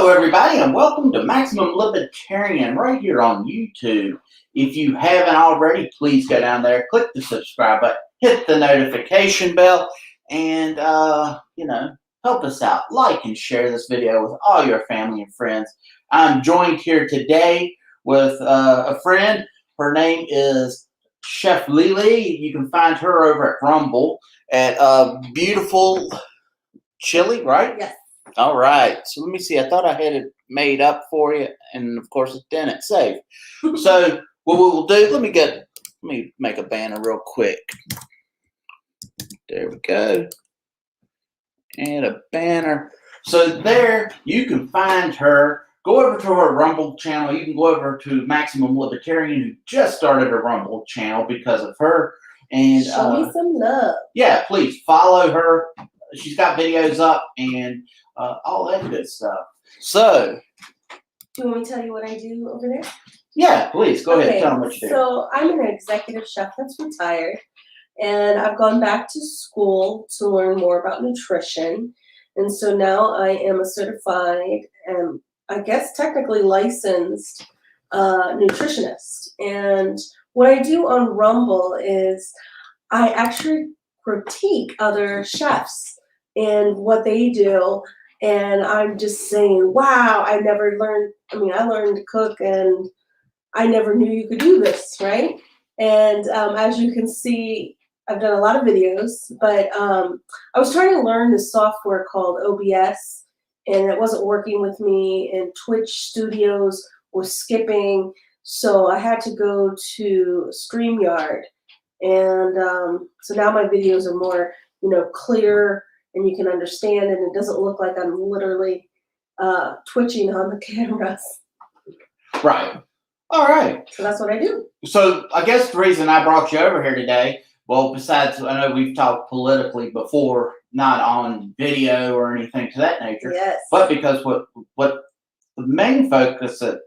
Hello, everybody, and welcome to Maximum Libertarian right here on YouTube. If you haven't already, please go down there, click the subscribe button, hit the notification bell, and, help us out. Like and share this video with all your family and friends. I'm joined here today with a friend. Her name is Chef LiLi. You can find her over at Rumble at Beautiful Chili, right? Yes. All right. So let me see. I thought I had it made up for you, and of course it didn't save. So what we'll do, let me make a banner real quick. There we go. And a banner. So there you can find her. Go over to her Rumble channel. You can go over to Maximum Libertarian, who just started a Rumble channel because of her. And show me some love. Yeah, please follow her. She's got videos up and all that good stuff. So, do you want me to tell you what I do over there? Yeah, please go ahead. Tell them what you do. So I'm an executive chef that's retired, and I've gone back to school to learn more about nutrition. And so now I am a certified and I guess technically licensed nutritionist. And what I do on Rumble is I actually critique other chefs and what they do. And I'm just saying, wow, I learned to cook and I never knew you could do this, right? And as you can see, I've done a lot of videos, but I was trying to learn this software called OBS, and it wasn't working with me, and Twitch studios were skipping, so I had to go to StreamYard. And so now my videos are more, clear, and you can understand, and it doesn't look like I'm literally twitching on the cameras. Right. All right. So that's what I do. So I guess the reason I brought you over here today, well, besides I know we've talked politically before, not on video or anything to that nature, yes, but because what the main focus that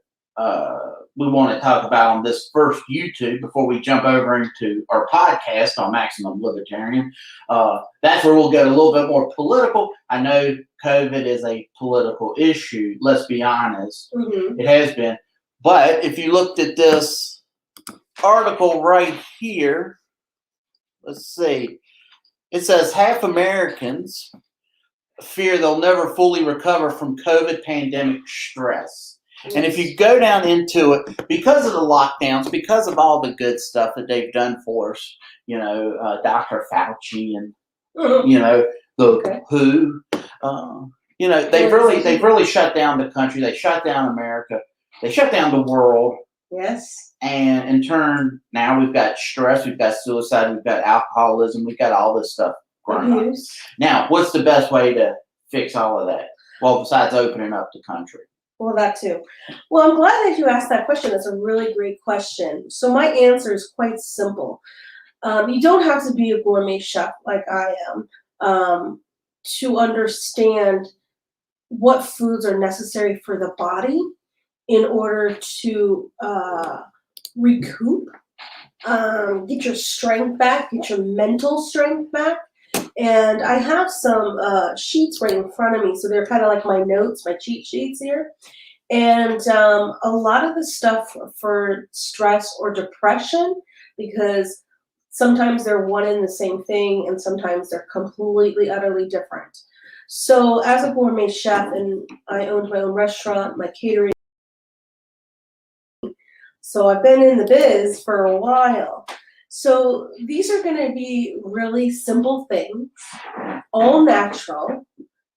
we want to talk about on this first YouTube before we jump over into our podcast on Maximum Libertarian, that's where we'll get a little bit more political. I know COVID is a political issue, let's be honest. Mm-hmm. It has been. But if you looked at this article right here, let's see, it says half Americans fear they'll never fully recover from COVID pandemic stress. And if you go down into it, because of the lockdowns, because of all the good stuff that they've done for us, Dr. Fauci and, the WHO, they've really shut down the country. They shut down America. They shut down the world. Yes. And in turn, now we've got stress, we've got suicide, we've got alcoholism, we've got all this stuff going on. Now, what's the best way to fix all of that? Well, besides opening up the country. Well, that too. Well, I'm glad that you asked that question. That's a really great question. So my answer is quite simple. You don't have to be a gourmet chef like I am to understand what foods are necessary for the body in order to recoup, get your strength back, get your mental strength back. And I have some sheets right in front of me, so they're kind of like my notes, my cheat sheets here. And a lot of the stuff for stress or depression, because sometimes they're one and the same thing, and sometimes they're completely, utterly different. So as a gourmet chef, and I owned my own restaurant, my catering, so I've been in the biz for a while. So these are going to be really simple things, all natural,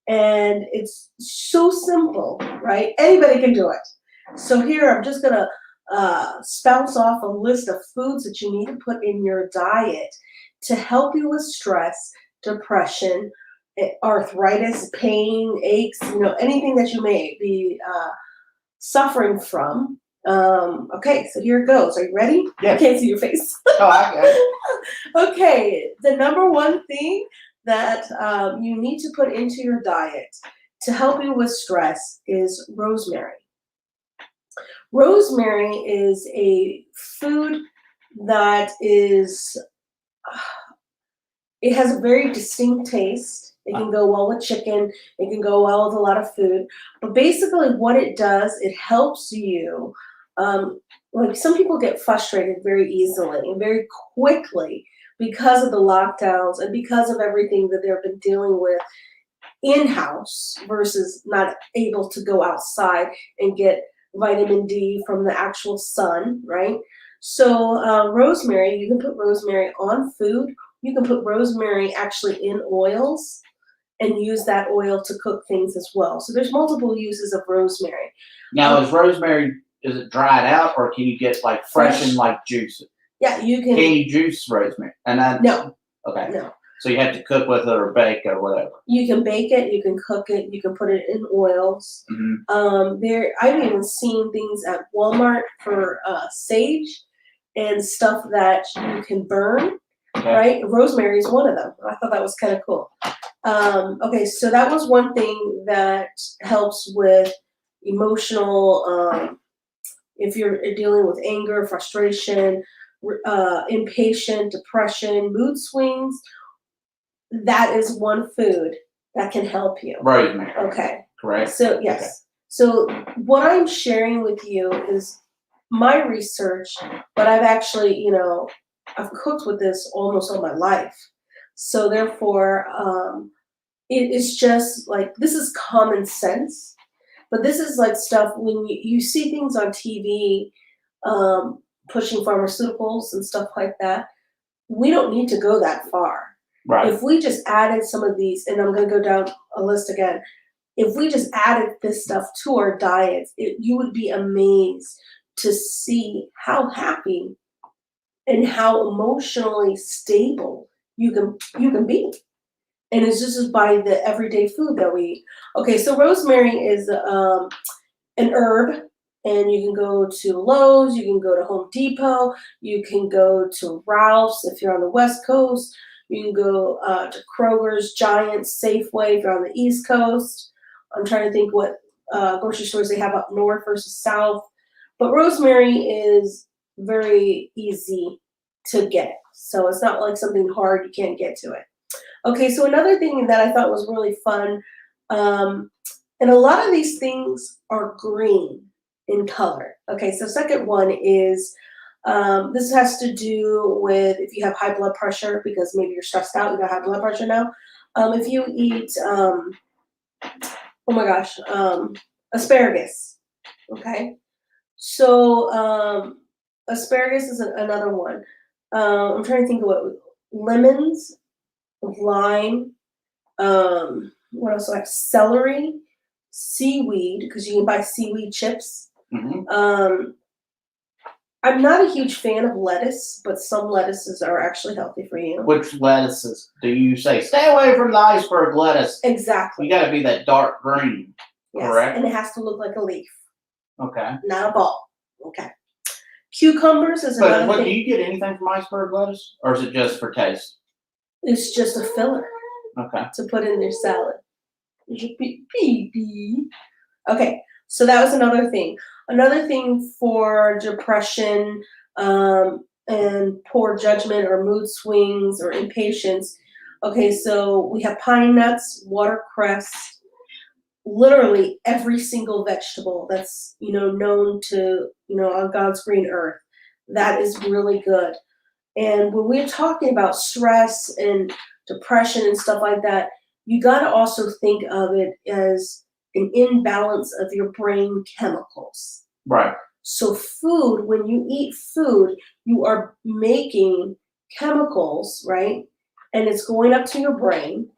and it's so simple, right? Anybody can do it. So here I'm just going to spout off a list of foods that you need to put in your diet to help you with stress, depression, arthritis, pain, aches, anything that you may be suffering from. Okay, so here it goes. Are you ready? Yeah. I can't see your face. Oh, I got it. Okay, the number one thing that you need to put into your diet to help you with stress is rosemary. Rosemary is a food that is, it has a very distinct taste. It can go well with chicken. It can go well with a lot of food. But basically what it does, it helps you, like some people get frustrated very easily and very quickly because of the lockdowns and because of everything that they've been dealing with in-house versus not able to go outside and get vitamin D from the actual sun, right? So rosemary, you can put rosemary on food. You can put rosemary actually in oils and use that oil to cook things as well. So there's multiple uses of rosemary. Now, is rosemary, is it dried out, or can you get like fresh and like juice it? Yeah, you can. Can you juice rosemary? No. Okay. No. So you have to cook with it or bake or whatever. You can bake it, you can cook it, you can put it in oils. I've even seen things at Walmart for sage and stuff that you can burn. Okay. Right? Rosemary is one of them. I thought that was kind of cool. Okay, so that was one thing that helps with emotional, if you're dealing with anger, frustration, impatient, depression, mood swings, that is one food that can help you. Rosemary. Okay. Correct. So, yes. Okay. So what I'm sharing with you is my research, but I've actually, I've cooked with this almost all my life. So therefore, it is just like, this is common sense, but this is like stuff when you see things on TV, pushing pharmaceuticals and stuff like that. We don't need to go that far. Right. If we just added some of these, and I'm going to go down a list again, if we just added this stuff to our diets, you would be amazed to see how happy and how emotionally stable you can be. And it's just by the everyday food that we eat. Okay, so rosemary is an herb, and you can go to Lowe's, you can go to Home Depot, you can go to Ralph's if you're on the West Coast, you can go to Kroger's, Giant's, Safeway if you're on the East Coast. I'm trying to think what grocery stores they have up north versus south. But rosemary is very easy to get. So it's not like something hard, you can't get to it. Okay, so another thing that I thought was really fun, and a lot of these things are green in color. Okay, so second one is, this has to do with if you have high blood pressure, because maybe you're stressed out, you got high blood pressure now. If you eat, asparagus, okay? So asparagus is another one. I'm trying to think of what, lemons, lime, what else do I have? Celery, seaweed, because you can buy seaweed chips. I'm not a huge fan of lettuce, but some lettuces are actually healthy for you. Which lettuces do you say? Stay away from the iceberg lettuce. Exactly. You got to be that dark green. Yes, correct? And it has to look like a leaf. Okay. Not a ball. Okay. Cucumbers is another But thing. do you get anything from iceberg lettuce, or is it just for taste? It's just a filler. Okay. To put in their salad. Okay, so that was another thing. Another thing for depression and poor judgment or mood swings or impatience. Okay, so we have pine nuts, watercress, literally every single vegetable that's known to on God's green earth. That is really good. And when we're talking about stress and depression and stuff like that, you got to also think of it as an imbalance of your brain chemicals. Right. So food, when you eat food, you are making chemicals, right? And it's going up to your brain,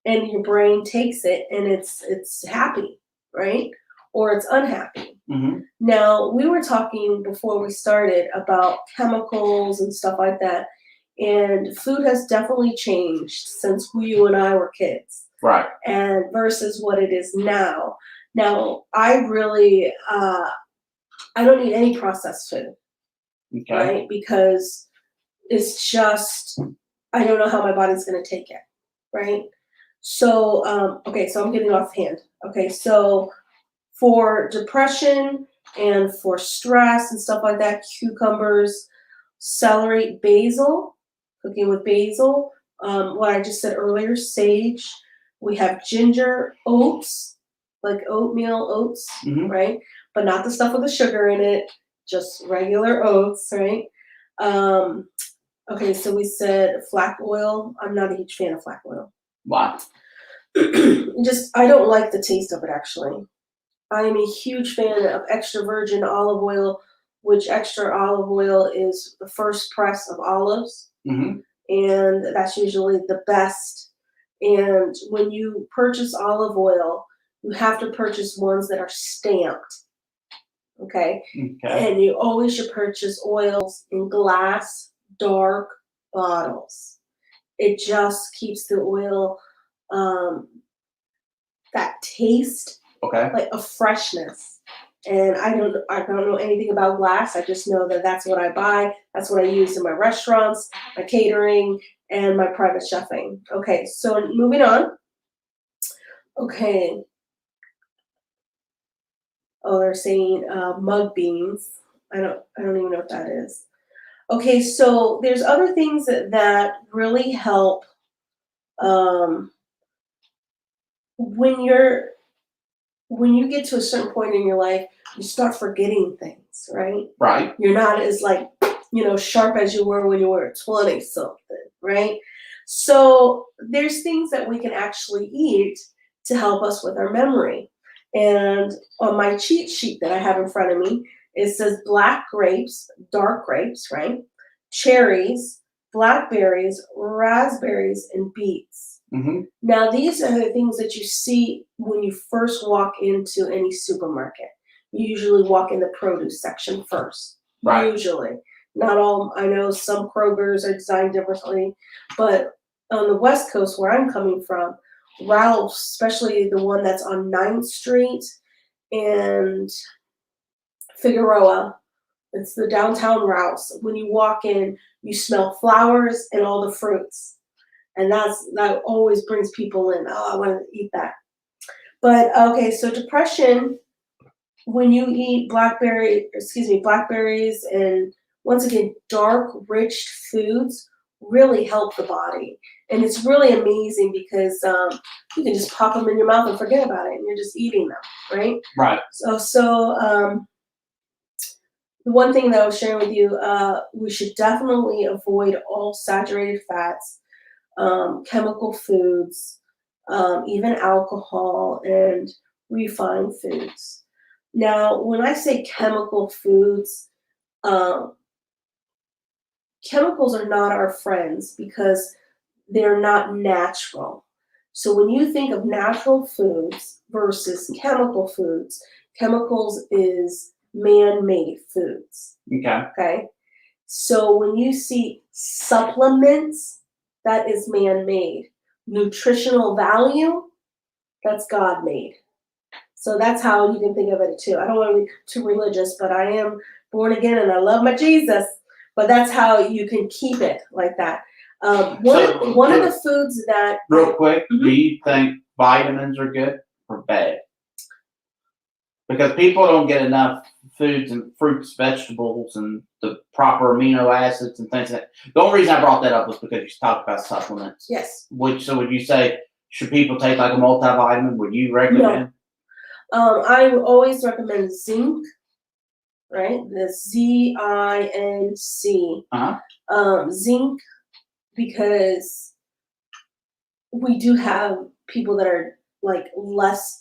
and your brain takes it and it's happy, right? Or it's unhappy. Mm-hmm. Now, we were talking before we started about chemicals and stuff like that, and food has definitely changed since you and I were kids. Right. And versus what it is now. Now, I really, I don't eat any processed food, Okay. right? Because it's just, I don't know how my body's going to take it, right? So, okay, so I'm getting off hand. Okay, so for depression and for stress and stuff like that, cucumbers, celery, basil, cooking with basil, what I just said earlier, sage, We have ginger oats, like oatmeal oats, Mhm. right? But not the stuff with the sugar in it, just regular oats, right? Okay, so we said flax oil. I'm not a huge fan of flax oil. Why? I don't like the taste of it, actually. I am a huge fan of extra virgin olive oil, which extra olive oil is the first press of olives, Mhm. and that's usually the best. And when you purchase olive oil, you have to purchase ones that are stamped, okay? Okay. And you always should purchase oils in glass, dark bottles. It just keeps the oil that taste Okay. like a freshness. And I don't know anything about glass. I just know that that's what I buy. That's what I use in my restaurants, my catering, and my private chefing. Okay, so moving on. Okay. Oh, they're saying mug beans. I don't even know what that is. Okay, so there's other things that really help when you get to a certain point in your life, you start forgetting things, right? Right. You're not as sharp as you were when you were 20 something, right? So there's things that we can actually eat to help us with our memory. And on my cheat sheet that I have in front of me, it says black grapes, dark grapes, right? Cherries, blackberries, raspberries, and beets. Mhm. Now, these are the things that you see when you first walk into any supermarket. You usually walk in the produce section first. Right. Usually. Not all, I know some Krogers are designed differently, but on the West Coast where I'm coming from, Ralph's, especially the one that's on 9th Street and Figueroa, it's the downtown Ralph's. When you walk in, you smell flowers and all the fruits. And that always brings people in. Oh, I want to eat that. But okay, so depression, when you eat blackberries and once again, dark, rich foods really help the body. And it's really amazing because you can just pop them in your mouth and forget about it, and you're just eating them, right? Right. So the one thing that I was sharing with you, we should definitely avoid all saturated fats, chemical foods, even alcohol and refined foods. Now, when I say chemical foods, um, chemicals are not our friends because they're not natural. So when you think of natural foods versus chemical foods, chemicals is man-made foods. Okay. Okay? So when you see supplements, that is man-made. Nutritional value, that's God-made. So that's how you can think of it too. I don't want to be too religious, but I am born again and I love my Jesus. But that's how you can keep it like that. One of the foods that real quick, Mhm. do you think vitamins are good or bad? Because people don't get enough foods and fruits, vegetables, and the proper amino acids and things like that. The only reason I brought that up was because you talked about supplements. Yes. Would you say, should people take like a multivitamin? Would you recommend? I always recommend zinc, right? The ZINC. Zinc, because we do have people that are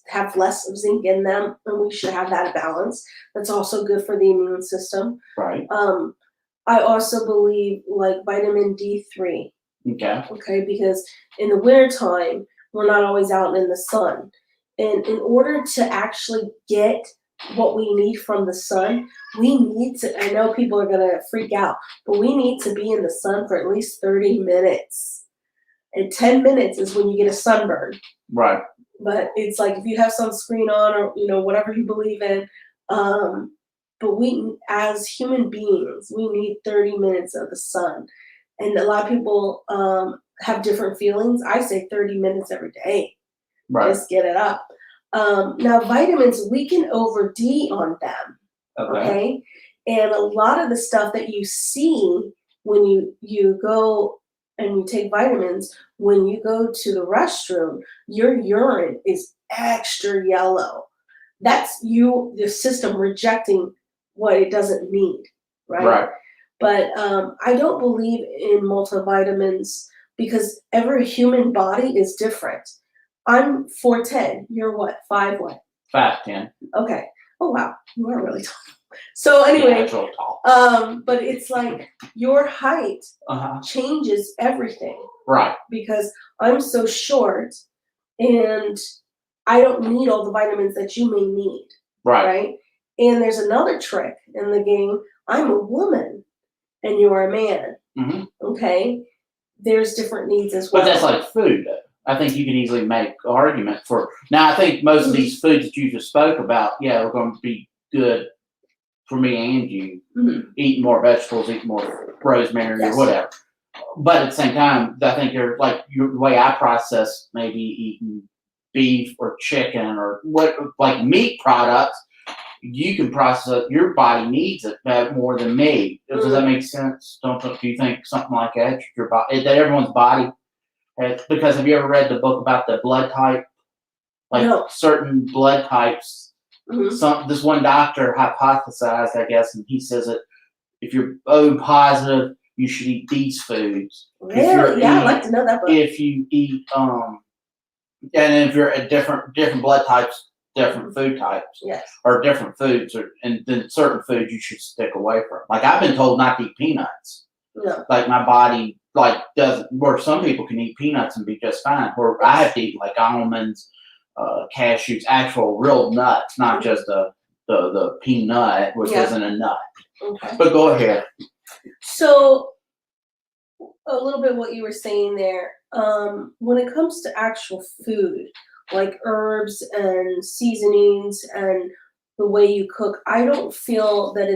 have less of zinc in them, and we should have that balance. That's also good for the immune system. Right. I also believe like vitamin D3. Okay. Okay, because in the wintertime, we're not always out in the sun. And in order to actually get what we need from the sun, we need to, I know people are going to freak out, but we need to be in the sun for at least 30 minutes. And 10 minutes is when you get a sunburn. Right. But it's like if you have sunscreen on or, whatever you believe in, but we, as human beings, we need 30 minutes of the sun. And a lot of people have different feelings. I say 30 minutes every day. Right. Just get it up. Now, vitamins, we can OD on them. Okay. And a lot of the stuff that you see when you go and you take vitamins, when you go to the restroom, your urine is extra yellow. That's the system rejecting what it doesn't need, right? Right. But I don't believe in multivitamins because every human body is different. I'm 4'10". You're what? 5 what? 5'10". Okay. Oh wow, you are really tall. So anyway, Yeah, it's real tall. but it's like your height Uh-huh. changes everything. Right. Because I'm so short and I don't need all the vitamins that you may need. Right? And there's another trick in the game. I'm a woman and you're a man. Mm-hmm. Okay? There's different needs as well. But that's like food. I think you can easily make an argument for. Now, I think most of these foods that you just spoke about, yeah, are going to be good for me and you. Mm-hmm. Eating more vegetables, eating more rosemary or whatever. But at the same time, I think the way I process maybe eating beef or chicken or like meat products, you can process it, your body needs it more than me. Does that make sense? Do you think something like that? Your body, that everyone's body has, because have you ever read the book about the blood type? Like certain blood types. Mm-hmm. This one doctor hypothesized, I guess, and he says that if you're O positive, you should eat these foods. Really? Yeah, I'd like to know that book. If you eat, and if you're at different blood types, different food types, or different foods, and then certain foods you should stick away from. Like I've been told not to eat peanuts. No. Like my body doesn't. Where some people can eat peanuts and be just fine. Where I have to eat like almonds, cashews, actual real nuts, not just the peanut, which isn't a nut. Okay. But go ahead. So, a little bit what you were saying there. When it comes to actual food, like herbs and seasonings and the way you cook, I don't feel that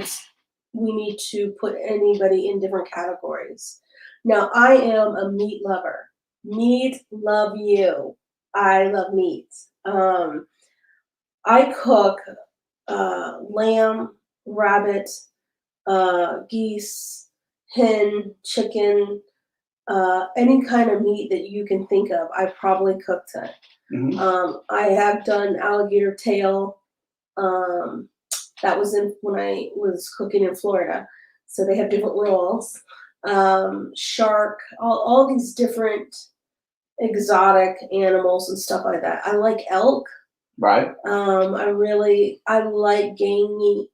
we need to put anybody in different categories. Now, I am a meat lover. Meat, love you. I love meat. I cook lamb, rabbit, geese, hen, chicken, any kind of meat that you can think of. I probably cooked it. Mm-hmm. I have done alligator tail. That was when I was cooking in Florida. So they have different rolls. Shark, all these different exotic animals and stuff like that. I like elk. Right. I like gamey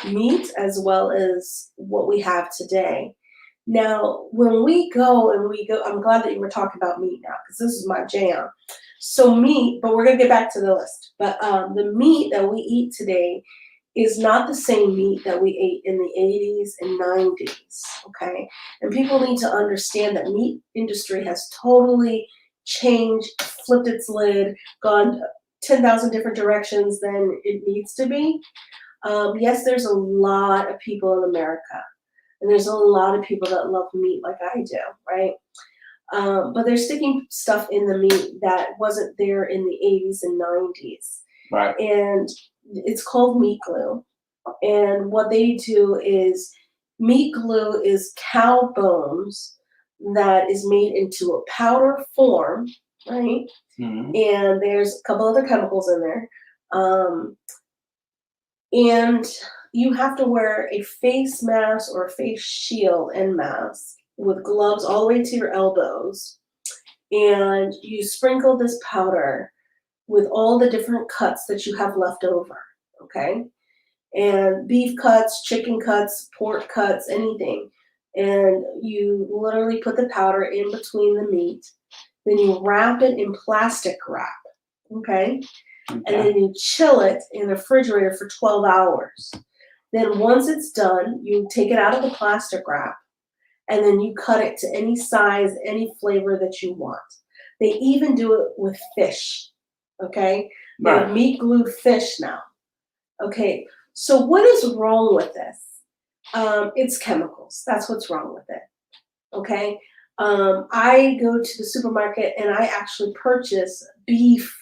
meat as well as what we have today. Now, when we go, I'm glad that you were talking about meat now because this is my jam. So meat, but we're going to get back to the list. But the meat that we eat today is not the same meat that we ate in the 80s and 90s, okay? And people need to understand that meat industry has totally changed, flipped its lid, gone 10,000 different directions than it needs to be. Yes, there's a lot of people in America, and there's a lot of people that love meat like I do, right? But they're sticking stuff in the meat that wasn't there in the 80s and 90s. Right. And it's called meat glue. And what they do is meat glue is cow bones that is made into a powder form, right? Mm-hmm. And there's a couple other chemicals in there. And you have to wear a face mask or a face shield and mask with gloves all the way to your elbows. And you sprinkle this powder with all the different cuts that you have left over, okay? And beef cuts, chicken cuts, pork cuts, anything. And you literally put the powder in between the meat. Then you wrap it in plastic wrap, okay? And then you chill it in the refrigerator for 12 hours. Then once it's done, you take it out of the plastic wrap, and then you cut it to any size, any flavor that you want. They even do it with fish, okay? They have meat glued fish now. Okay, so what is wrong with this? It's chemicals. That's what's wrong with it, okay? I go to the supermarket and I actually purchase beef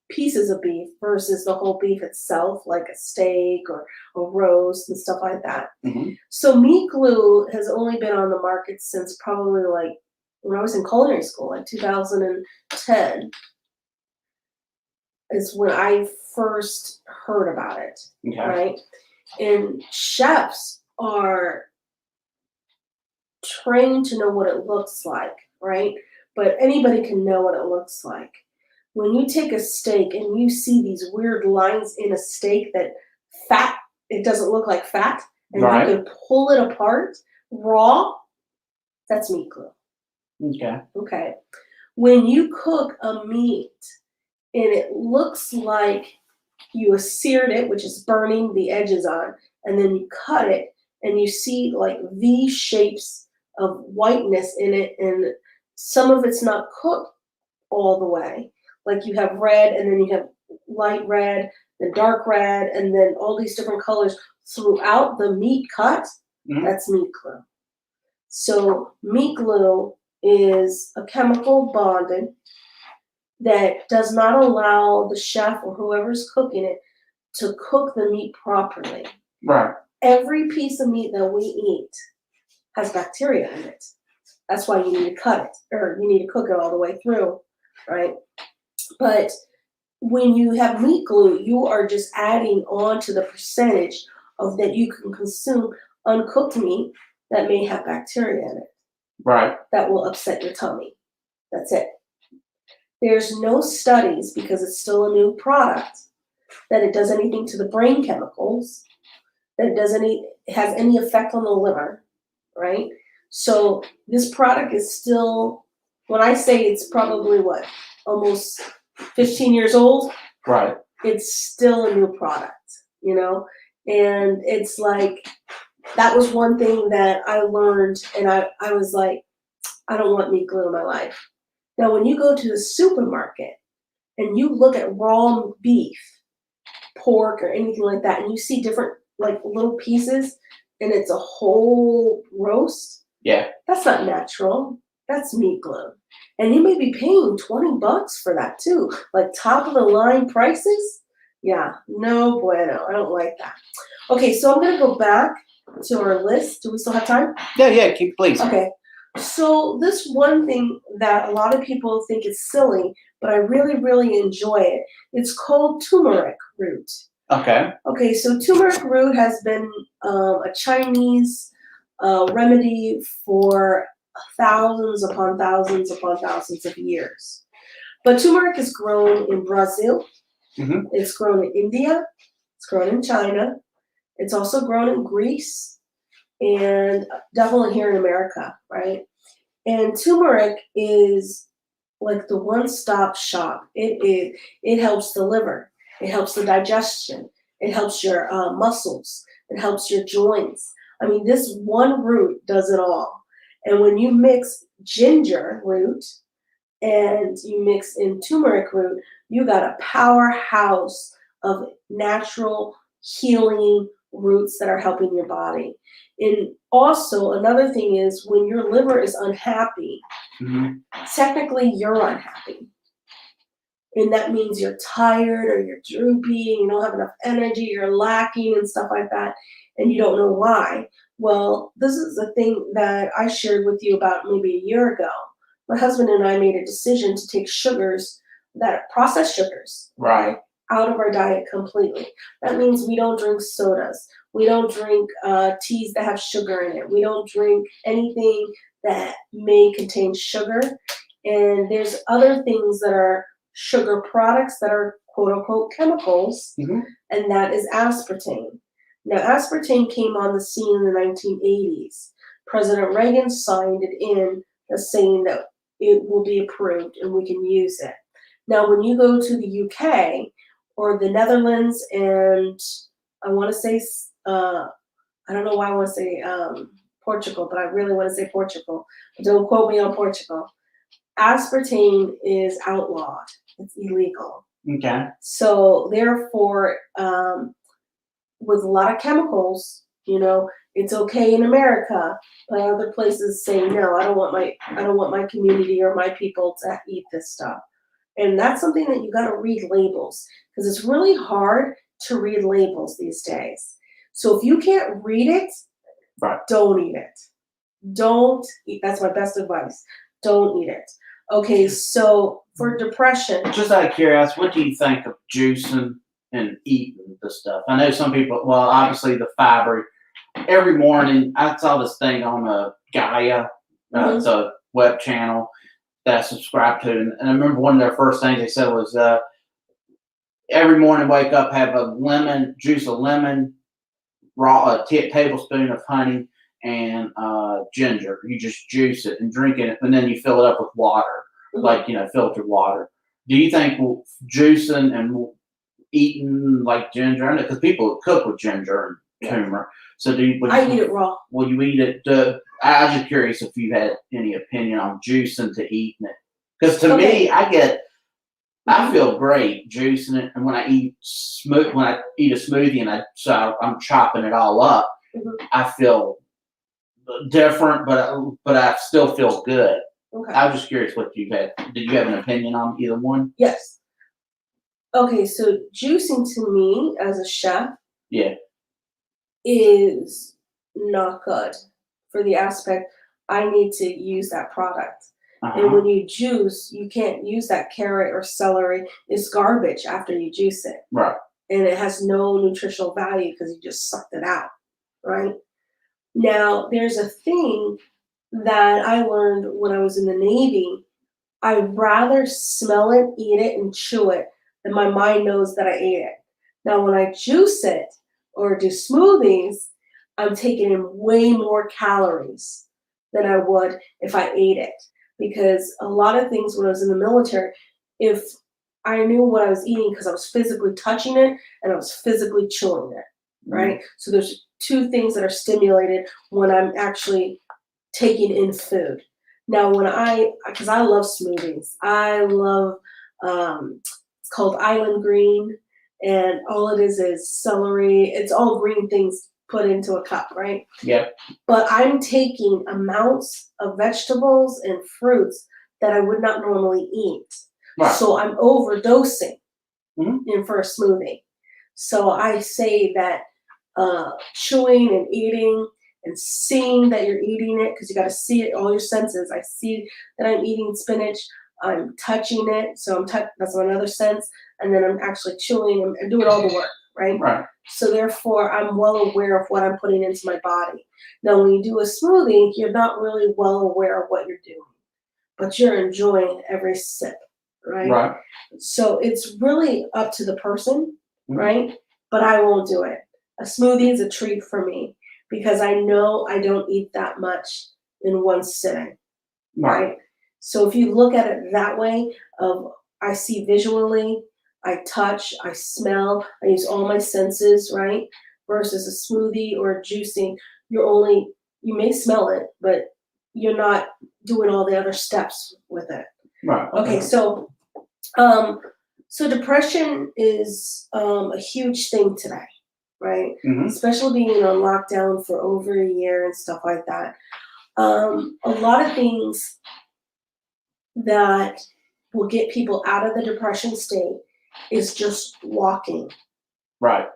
pieces of beef versus the whole beef itself, like a steak or a roast and stuff like that. Mm-hmm. So meat glue has only been on the market since probably like when I was in culinary school, like 2010 is when I first heard about it, Okay. right? And chefs are trained to know what it looks like, right? But anybody can know what it looks like. When you take a steak and you see these weird lines in a steak that fat, it doesn't look like fat, and Right. you can pull it apart raw, that's meat glue. Okay. Okay. When you cook a meat and it looks like you seared it, which is burning the edges on, and then you cut it and you see like V shapes of whiteness in it, and some of it's not cooked all the way. Like you have red, and then you have light red, then dark red, and then all these different colors throughout the meat cut. Mhm. That's meat glue. So meat glue is a chemical bonding that does not allow the chef or whoever's cooking it to cook the meat properly. Right. Every piece of meat that we eat has bacteria in it. That's why you need to cut it, or you need to cook it all the way through, right? But when you have meat glue, you are just adding on to the percentage of that you can consume uncooked meat that may have bacteria in it. Right. That will upset your tummy. That's it. There's no studies, because it's still a new product, that it does anything to the brain chemicals, that it has any effect on the liver, right? So this product is still, when I say it's probably what, almost 15 years old, Right. it's still a new product, you know? And it's like, that was one thing that I learned, and I was like, I don't want meat glue in my life. Now, when you go to the supermarket and you look at raw beef, pork, or anything like that, and you see different like little pieces, and it's a whole roast, Yeah. that's not natural. That's meat glue. And you may be paying $20 for that too. Like top of the line prices. Yeah, no bueno. I don't like that. Okay, so I'm gonna go back to our list. Do we still have time? Yeah. Keep please. Okay. So this one thing that a lot of people think is silly, but I really, really enjoy it. It's called turmeric root. Okay. Okay, so turmeric root has been a Chinese remedy for thousands upon thousands upon thousands of years. But turmeric is grown in Brazil. Mm-hmm. It's grown in India. It's grown in China. It's also grown in Greece, and definitely here in America, right? And turmeric is like the one-stop shop. It helps the liver. It helps the digestion. It helps your muscles. It helps your joints. I mean, this one root does it all. And when you mix ginger root and you mix in turmeric root, you got a powerhouse of natural healing roots that are helping your body. And also, another thing is when your liver is unhappy, Mm-hmm. technically you're unhappy. And that means you're tired or you're droopy and you don't have enough energy, you're lacking and stuff like that, and you don't know why. Well, this is the thing that I shared with you about maybe a year ago. My husband and I made a decision to take sugars, that processed sugars, Right. out of our diet completely. That means we don't drink sodas. We don't drink teas that have sugar in it. We don't drink anything that may contain sugar. And there's other things that are sugar products that are quote unquote chemicals, Mm-hmm. and that is aspartame. Now, aspartame came on the scene in the 1980s. President Reagan signed it in as saying that it will be approved and we can use it. Now, when you go to the UK or the Netherlands, and I want to say, I don't know why I want to say Portugal, but I really want to say Portugal. But don't quote me on Portugal. Aspartame is outlawed. It's illegal. Okay. So therefore, with a lot of chemicals, it's okay in America, but other places say no. I don't want my community or my people to eat this stuff. And that's something that you got to read labels, because it's really hard to read labels these days. So if you can't read it, Right. don't eat it. Don't eat. That's my best advice. Don't eat it. Okay, so for depression, Just out of curiosity, what do you think of juicing and eating the stuff? I know some people, well, obviously the fiber. Every morning, I saw this thing on Gaia. It's a web channel that I subscribe to. And I remember one of their first things they said was every morning wake up, have a lemon, juice a lemon, a tablespoon of honey, and ginger. You just juice it and drink it, and then you fill it up with water, like, filtered water. Do you think juicing and eating like ginger, because people cook with ginger and turmeric, so I eat it raw. Will you eat it? I was just curious if you had any opinion on juicing to eating it, because to me, I feel great juicing it, and when I eat a smoothie and I'm chopping it all up, I feel different, but I still feel good. Okay. I was just curious what you had. Did you have an opinion on either one? Yes. Okay, so juicing to me as a chef, is not good for the aspect I need to use that product. And when you juice, you can't use that carrot or celery. It's garbage after you juice it. Right. And it has no nutritional value because you just sucked it out, right? Now, there's a thing that I learned when I was in the Navy. I'd rather smell it, eat it, and chew it, and my mind knows that I ate it. Now, when I juice it or do smoothies, I'm taking in way more calories than I would if I ate it. Because a lot of things when I was in the military, if I knew what I was eating because I was physically touching it and I was physically chewing it, right? So there's two things that are stimulated when I'm actually taking in food. Now, because I love smoothies, I love, it's called Island Green, and all it is celery. It's all green things put into a cup, right? Yep. But I'm taking amounts of vegetables and fruits that I would not normally eat. Right. So I'm overdosing for a smoothie. So I say that chewing and eating and seeing that you're eating it, because you got to see it, all your senses. I see that I'm eating spinach. I'm touching it, so that's another sense. And then I'm actually chewing and doing all the work, right? Right. So therefore, I'm well aware of what I'm putting into my body. Now, when you do a smoothie, you're not really well aware of what you're doing, but you're enjoying every sip, right? Right. So it's really up to the person, right? But I won't do it. A smoothie is a treat for me because I know I don't eat that much in one sitting, right? So if you look at it that way, I see visually, I touch, I smell, I use all my senses, right? Versus a smoothie or a juicing, you may smell it, but you're not doing all the other steps with it. Right. Okay, so depression is a huge thing today, right? Especially being on lockdown for over a year and stuff like that. A lot of things that will get people out of the depression state is just walking. Right.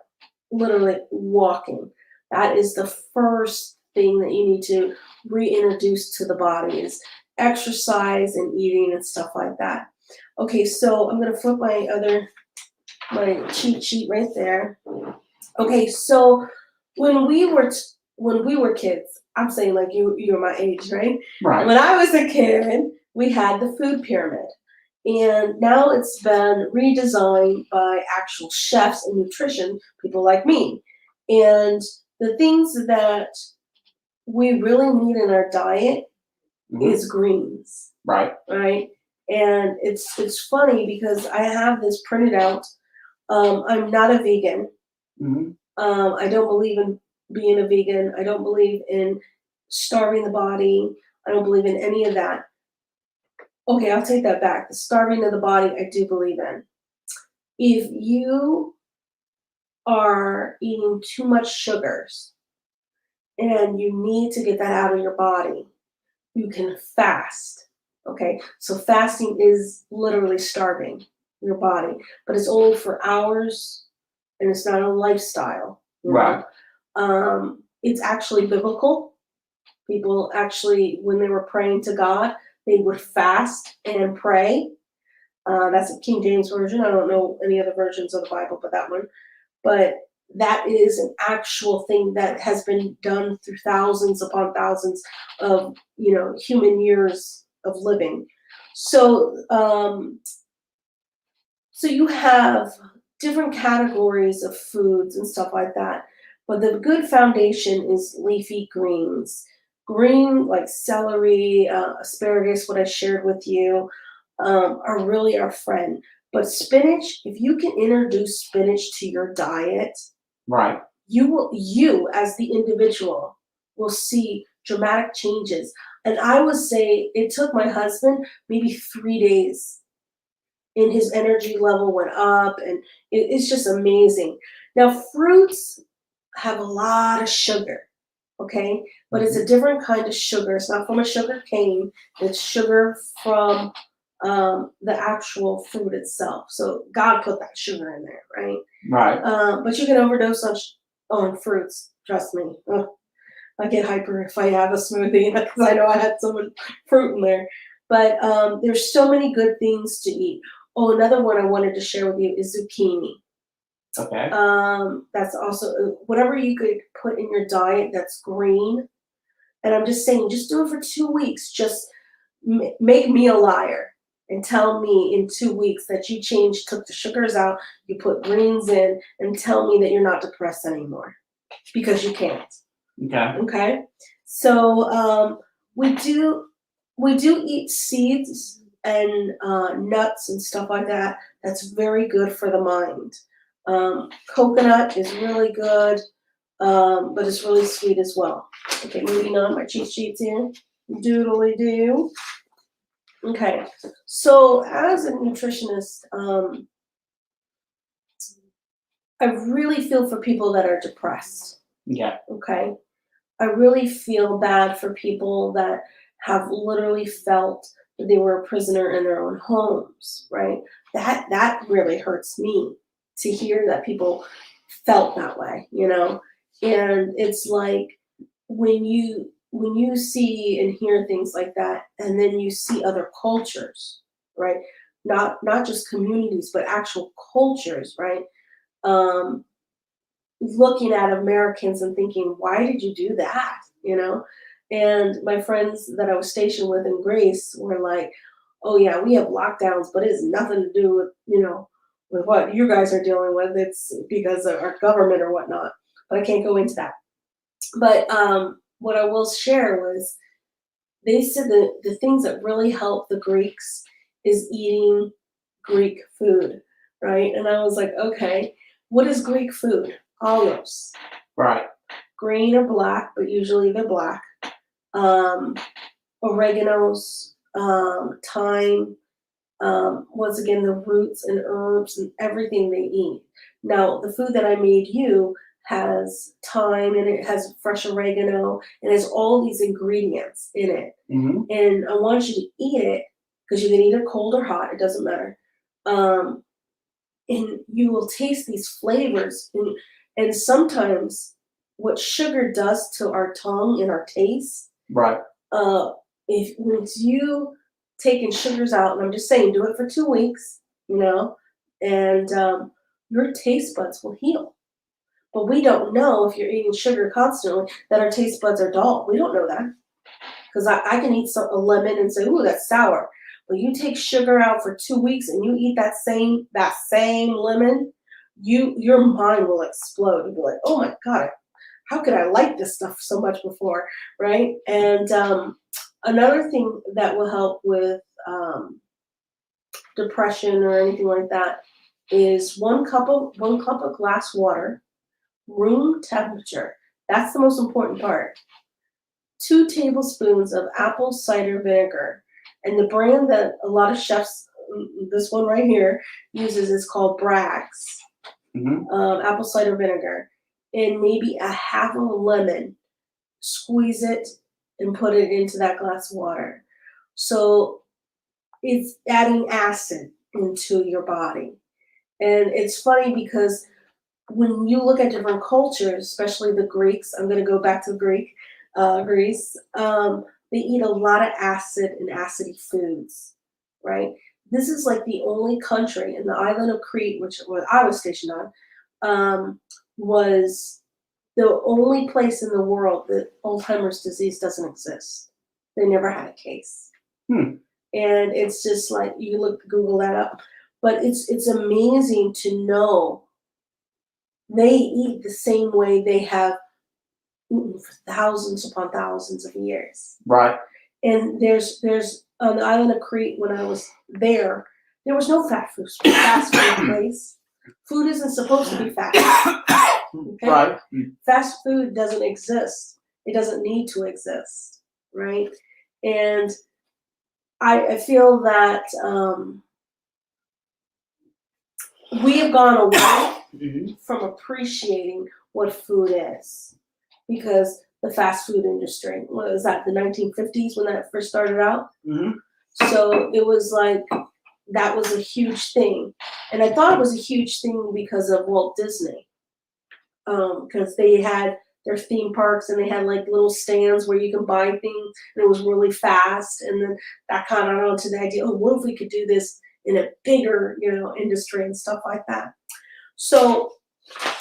Literally walking. That is the first thing that you need to reintroduce to the body is exercise and eating and stuff like that. Okay, so I'm gonna flip my cheat sheet right there. Okay, so when we were kids, I'm saying like you're my age, right? Right. When I was a kid, we had the food pyramid. And now it's been redesigned by actual chefs and nutrition people like me. And the things that we really need in our diet is greens. Right. Right. And it's funny because I have this printed out. I'm not a vegan. I don't believe in being a vegan. I don't believe in starving the body. I don't believe in any of that. Okay, I'll take that back. The starving of the body, I do believe in. If you are eating too much sugars and you need to get that out of your body, you can fast. Okay, so fasting is literally starving your body, but it's only for hours, and it's not a lifestyle. Right. It's actually biblical. People actually, when they were praying to God, they would fast and pray. That's a King James version. I don't know any other versions of the Bible, but that one. But that is an actual thing that has been done through thousands upon thousands of human years of living. So so you have different categories of foods and stuff like that. But the good foundation is leafy greens. Green, like celery, asparagus, what I shared with you, are really our friend. But spinach, if you can introduce spinach to your diet, Right. you as the individual will see dramatic changes. And I would say it took my husband maybe 3 days, and his energy level went up, and it's just amazing. Now, fruits have a lot of sugar, okay? But it's a different kind of sugar. It's not from a sugar cane. It's sugar from the actual fruit itself. So God put that sugar in there, right? Right. But you can overdose on fruits. Trust me. Ugh, I get hyper if I have a smoothie because I know I had so much fruit in there. But there's so many good things to eat. Oh, another one I wanted to share with you is zucchini. Okay. That's also whatever you could put in your diet that's green. And I'm just saying, just do it for 2 weeks. Just make me a liar and tell me in 2 weeks that you took the sugars out, you put greens in, and tell me that you're not depressed anymore, because you can't. Okay. Okay. So we do eat seeds and nuts and stuff like that. That's very good for the mind. Coconut is really good, but it's really sweet as well. Okay, moving on, my cheat sheets here. Doodly do. Okay, so as a nutritionist, I really feel for people that are depressed. Yeah. Okay, I really feel bad for people that have literally felt that they were a prisoner in their own homes, right? That really hurts me to hear that people felt that way, And it's like when you see and hear things like that, and then you see other cultures, right? Not just communities, but actual cultures, right? Um, Looking at Americans and thinking, why did you do that? And my friends that I was stationed with in Greece were like, oh yeah, we have lockdowns, but it's nothing to do with, with what you guys are dealing with. It's because of our government or whatnot. But I can't go into that. But what I will share was they said that the things that really help the Greeks is eating Greek food, right? And I was like, okay, what is Greek food? Olives. Right. Green or black, but usually they're black. Oreganos, thyme, once again, the roots and herbs and everything they eat. Now, the food that I made you has thyme and it has fresh oregano and has all these ingredients in it. Mm-hmm. And I want you to eat it because you can eat it cold or hot, it doesn't matter. And you will taste these flavors. And sometimes what sugar does to our tongue and our taste, Right. if once you taking sugars out, and I'm just saying, do it for 2 weeks, and your taste buds will heal. But we don't know if you're eating sugar constantly that our taste buds are dull. We don't know that because I can eat a lemon and say, "Ooh, that's sour." But you take sugar out for 2 weeks and you eat that same lemon, your mind will explode. You'll be like, "Oh my God, how could I like this stuff so much before?" Right? And another thing that will help with depression or anything like that is one cup of glass water, room temperature. That's the most important part. 2 tablespoons of apple cider vinegar. And the brand that a lot of chefs, this one right here, uses is called Bragg's. Mm-hmm. Apple cider vinegar. And maybe a half of a lemon. Squeeze it and put it into that glass of water. So it's adding acid into your body. And it's funny because when you look at different cultures, especially the Greeks, I'm going to go back to Greece. They eat a lot of acid and acidy foods, right? This is like the only country in the island of Crete, which I was stationed on, was the only place in the world that Alzheimer's disease doesn't exist. They never had a case. And it's just like, you Google that up. But it's amazing to know they eat the same way they have eaten for thousands upon thousands of years. Right. And there's on the island of Crete, when I was there was no fast food place. Food isn't supposed to be fast. Okay? Right. Fast food doesn't exist. It doesn't need to exist, right? And I feel that we have gone away from appreciating what food is, because the fast food industry, what was that, the 1950s when that first started out? So it was like, that was a huge thing. And I thought it was a huge thing because of Walt Disney. Because they had their theme parks and they had like little stands where you can buy things, and it was really fast. And then that kind of got onto the idea, oh, what if we could do this in a bigger, industry and stuff like that. So,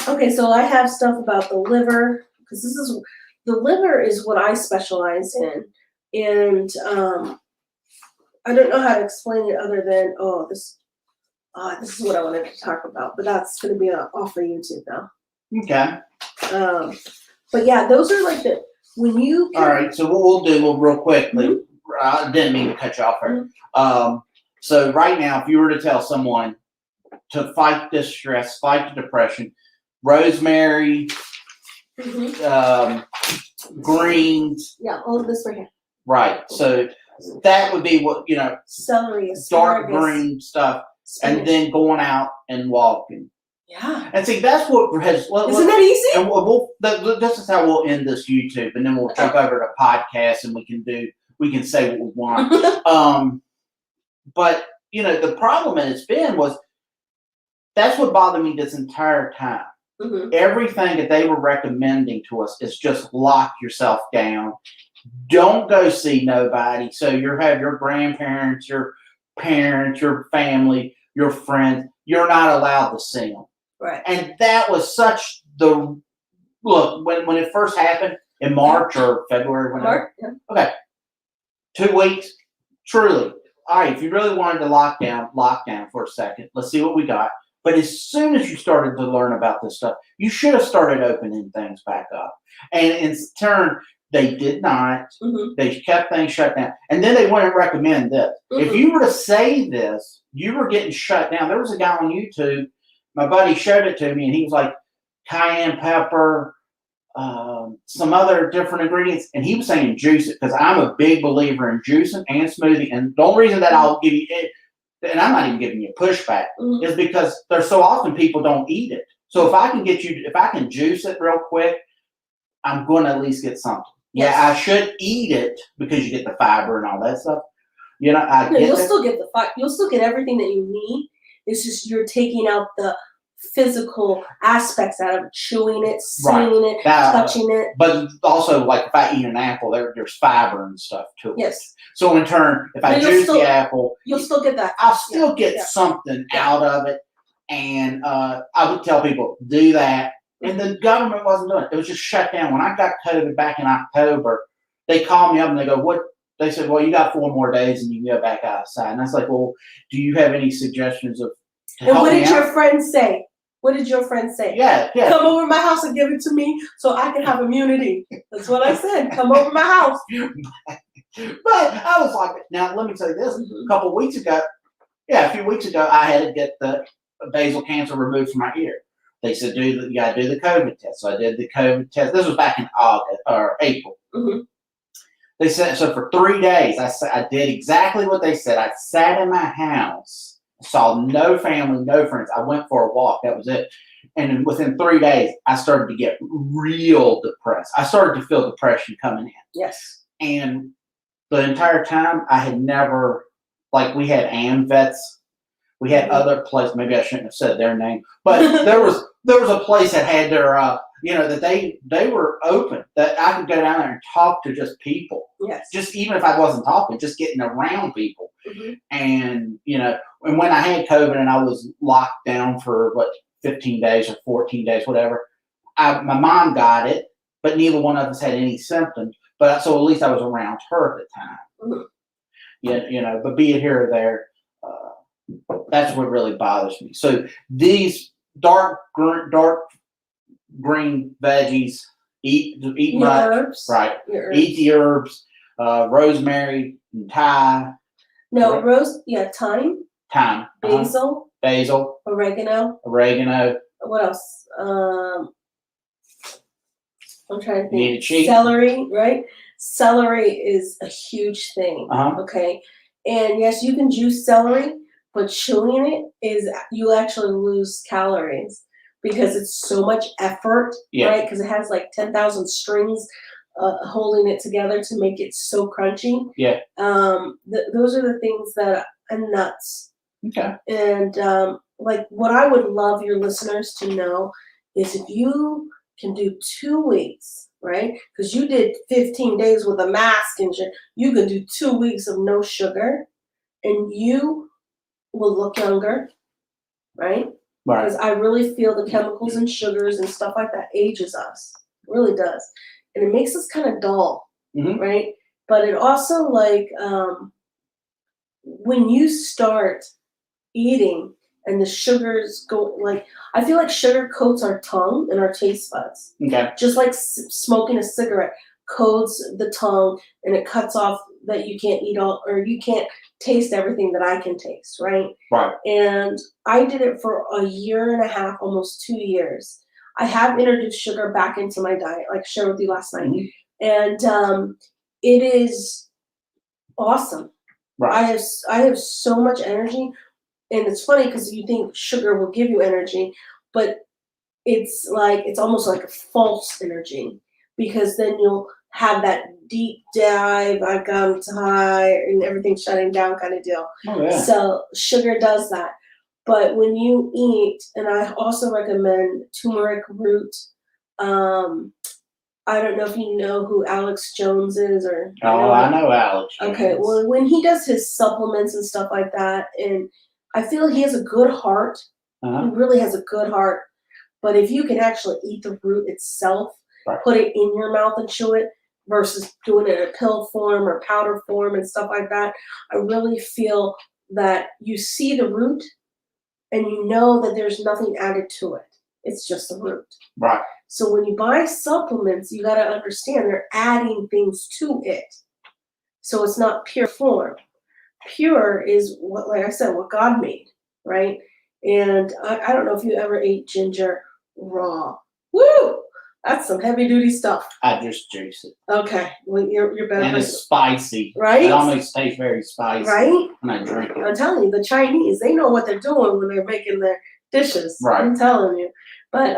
okay, so I have stuff about the liver, because the liver is what I specialize in. And I don't know how to explain it other than, this is what I wanted to talk about, but that's going to be off of YouTube now. Okay. But yeah, those are like when you. All right. So what we'll do, real quickly, I didn't mean to cut you off here. So right now, if you were to tell someone to fight this stress, fight the depression, rosemary, greens. Yeah, all of this right here. Right. So that would be what, celery, asparagus, dark green stuff, spinach. And then going out and walking. Yeah. And see, that's what has. Isn't that easy? And this is how we'll end this YouTube, and then we'll jump over to podcasts, and we can say what we want. But the problem it's been was, that's what bothered me this entire time. Everything that they were recommending to us is just lock yourself down. Don't go see nobody. So you have your grandparents, your parents, your family, your friends. You're not allowed to see them. Right. And that was such the look when it first happened in March or February, whenever. Okay. 2 weeks. Truly. All right. If you really wanted to lock down for a second. Let's see what we got. But as soon as you started to learn about this stuff, you should have started opening things back up. And in turn, they did not. They kept things shut down. And then they wouldn't recommend this. If you were to say this, you were getting shut down. There was a guy on YouTube, my buddy showed it to me, and he was like, cayenne pepper, some other different ingredients. And he was saying juice it, because I'm a big believer in juicing and smoothie. And the only reason that I'll give you it, and I'm not even giving you pushback, is because there's so often people don't eat it. So if I can juice it real quick, I'm going to at least get something. Yes. Yeah, I should eat it because you get the fiber and all that stuff. You'll still get the fiber. You'll still get everything that you need. It's just you're taking out the physical aspects out of it, chewing it, seeing it, touching it. But also, like if I eat an apple, there's fiber and stuff to it. Yes. So in turn, if I juice the apple, you'll still get that. I'll still get something out of it. And I would tell people, do that. And the government wasn't doing it. It was just shut down. When I got COVID back in October, they called me up and they go, what? They said, well, you got 4 more days and you can go back outside. And I was like, well, do you have any suggestions of And what did your friend say? What did your friend say? Yeah. Come over to my house and give it to me so I can have immunity. That's what I said. Come over to my house. But I was like, now let me tell you this. A few weeks ago, I had to get the basal cancer removed from my ear. They said, you got to do the COVID test. So I did the COVID test. This was back in August or April. They said, so for 3 days, I did exactly what they said. I sat in my house, saw no family, no friends. I went for a walk. That was it. And within 3 days, I started to get real depressed. I started to feel depression coming in. Yes. And the entire time, I had never like we had AmVets. We had other places. Maybe I shouldn't have said their name, but there was a place that had their that they were open, that I could go down there and talk to just people. Yes. Just even if I wasn't talking, just getting around people. Mm-hmm. And and when I had COVID and I was locked down for 15 days or 14 days, whatever, my mom got it, but neither one of us had any symptoms. But so at least I was around her at the time. Mm-hmm. But be it here or there, that's what really bothers me. So these dark green veggies, eat Your much, herbs. right? Your herbs. Eat the herbs, rosemary, and thyme. No, thyme, basil, oregano. What else? I'm trying to think. Need a cheat? Celery, right? Celery is a huge thing. Okay, and yes, you can juice celery, but chewing it you actually lose calories because it's so much effort, right? Because it has like 10,000 strings holding it together to make it so crunchy. Yeah. Those are the things that and nuts. Okay. And like what I would love your listeners to know is if you can do 2 weeks, right? Because you did 15 days with a mask and shit. You can do 2 weeks of no sugar, and you will look younger, right? Because I really feel the chemicals and sugars and stuff like that ages us. It really does. And it makes us kind of dull, right? But it also, like, when you start eating and the sugars go, like, I feel like sugar coats our tongue and our taste buds. Okay. Just like smoking a cigarette coats the tongue and it cuts off that you can't eat all, or you can't taste everything that I can taste, right? Right. And I did it for a year and a half, almost 2 years. I have introduced sugar back into my diet, like I shared with you last night. And it is awesome. Right. I have so much energy. And it's funny because you think sugar will give you energy, but it's almost like a false energy, because then you'll have that deep dive, I got tired, and everything's shutting down kind of deal. Oh, yeah. So sugar does that. But when you eat, and I also recommend turmeric root. I don't know if you know who Alex Jones is, or I know Alex Jones. Okay, well, when he does his supplements and stuff like that, and I feel he has a good heart. He really has a good heart. But if you can actually eat the root itself, put it in your mouth and chew it, versus doing it in a pill form or powder form and stuff like that, I really feel that you see the root and you know that there's nothing added to it. It's just the root. Right. So when you buy supplements, you got to understand they're adding things to it. So it's not pure form. Pure is what, like I said, what God made, right? And I don't know if you ever ate ginger raw. Woo! That's some heavy duty stuff. I just juice it. Okay, well you're better. And it's spicy, right? It almost tastes very spicy, right? When I drink it. I'm telling you, the Chinese, they know what they're doing when they're making their dishes. Right. I'm telling you. But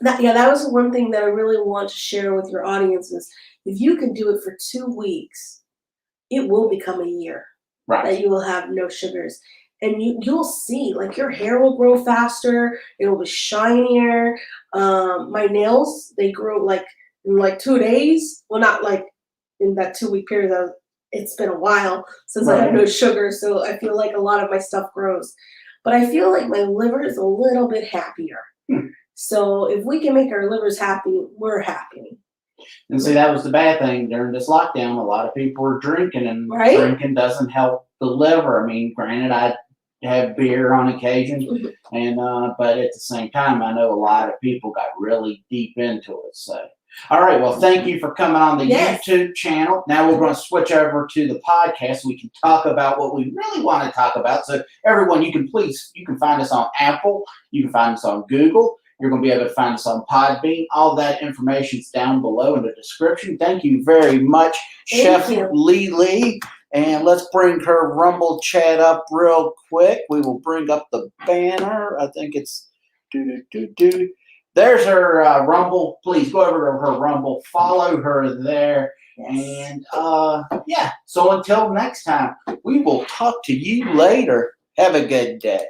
that was one thing that I really want to share with your audience is if you can do it for 2 weeks, it will become a year. Right. That you will have no sugars. And you'll see, like, your hair will grow faster. It will be shinier. My nails, they grow like in like 2 days. Well, not like in that 2 week period. It's been a while since I had no sugar, so I feel like a lot of my stuff grows. But I feel like my liver is a little bit happier. So if we can make our livers happy, we're happy. And see, that was the bad thing during this lockdown. A lot of people were drinking, and drinking doesn't help the liver. I mean, granted, I have beer on occasion, and but at the same time, I know a lot of people got really deep into it. So, all right, well, thank you for coming on the YouTube channel. Now we're going to switch over to the podcast so we can talk about what we really want to talk about. So, everyone, you can find us on Apple, you can find us on Google. You're going to be able to find us on Podbean. All that information is down below in the description. Thank you very much, Chef LiLi. And let's bring her Rumble chat up real quick. We will bring up the banner. I think it's There's her Rumble. Please go over to her Rumble. Follow her there. And yeah, so until next time, we will talk to you later. Have a good day.